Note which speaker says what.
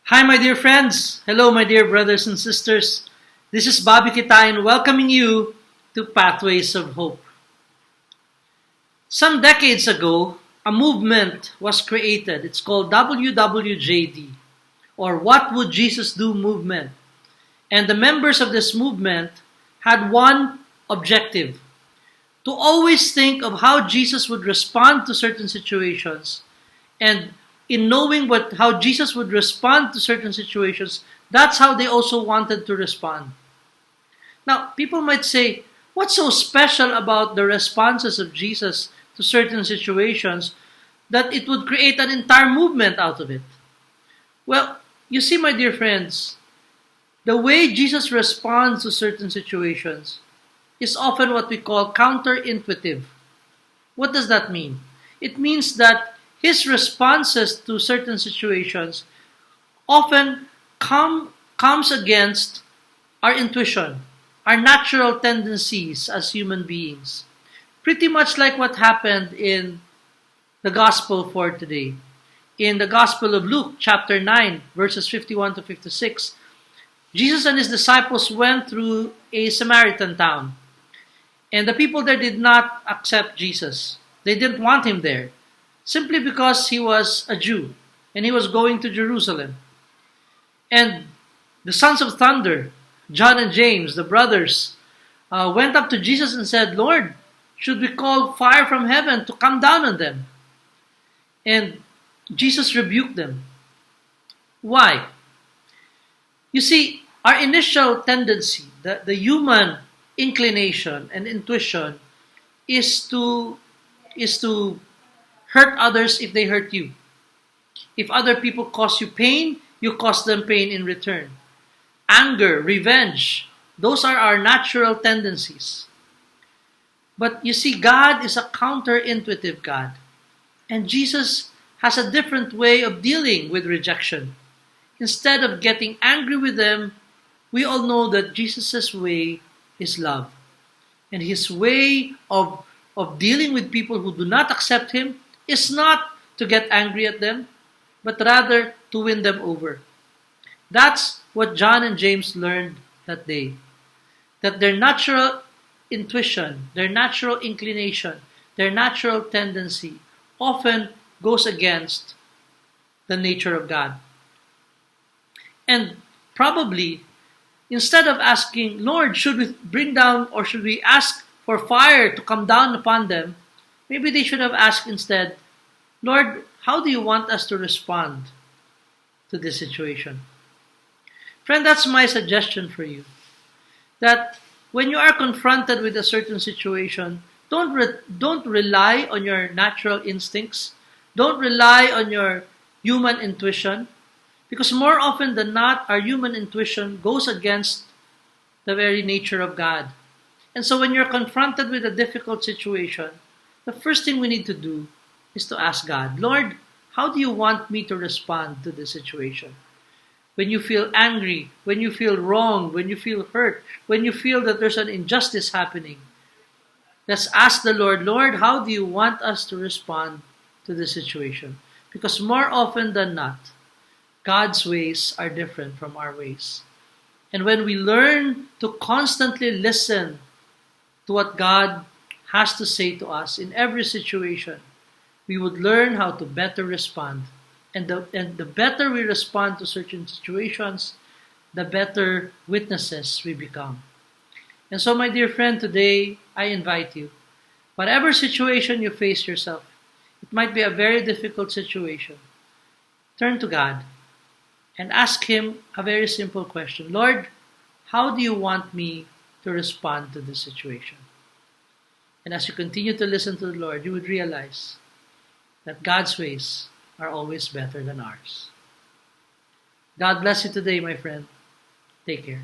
Speaker 1: Hi, my dear friends. Hello, my dear brothers and sisters. This is Bobby Quitain welcoming you to Pathways of Hope. Some decades ago, a movement was created. It's called WWJD, or What Would Jesus Do movement. And the members of this movement had one objective: to always think of how Jesus would respond to certain situations. And in knowing how Jesus would respond to certain situations, that's how they also wanted to respond. Now, people might say, what's so special about the responses of Jesus to certain situations that it would create an entire movement out of it? Well, you see, my dear friends, the way Jesus responds to certain situations is often what we call counterintuitive. What does that mean? It means that his responses to certain situations often comes against our intuition, our natural tendencies as human beings. Pretty much like what happened in the gospel for today. In the Gospel of Luke, chapter 9, verses 51 to 56, Jesus and his disciples went through a Samaritan town. And the people there did not accept Jesus. They didn't want him there, simply because he was a Jew and he was going to Jerusalem. And the sons of thunder, John and James, the brothers, went up to Jesus and said, "Lord, should we call fire from heaven to come down on them?" And Jesus rebuked them. Why? You see, our initial tendency, the human inclination and intuition is to hurt others if they hurt you. If other people cause you pain, you cause them pain in return. Anger, revenge, those are our natural tendencies. But you see, God is a counterintuitive God. And Jesus has a different way of dealing with rejection. Instead of getting angry with them, we all know that Jesus' way is love. And his way of dealing with people who do not accept him is not to get angry at them, but rather to win them over. That's what John and James learned that day. That their natural intuition, their natural inclination, their natural tendency often goes against the nature of God. And probably, instead of asking, "Lord, should we bring down or should we ask for fire to come down upon them?" maybe they should have asked instead, "Lord, how do you want us to respond to this situation?" Friend, that's my suggestion for you. That when you are confronted with a certain situation, don't rely on your natural instincts. Don't rely on your human intuition. Because more often than not, our human intuition goes against the very nature of God. And so when you're confronted with a difficult situation, the first thing we need to do is to ask God, "Lord, how do you want me to respond to this situation?" When you feel angry, when you feel wrong, when you feel hurt, when you feel that there's an injustice happening, let's ask the Lord, "Lord, how do you want us to respond to this situation?" Because more often than not, God's ways are different from our ways. And when we learn to constantly listen to what God has to say to us in every situation, we would learn how to better respond. And the better we respond to certain situations, the better witnesses we become. And so, my dear friend, today I invite you, whatever situation you face yourself, it might be a very difficult situation, turn to God and ask him a very simple question. "Lord, how do you want me to respond to this situation?" And as you continue to listen to the Lord, you would realize that God's ways are always better than ours. God bless you today, my friend. Take care.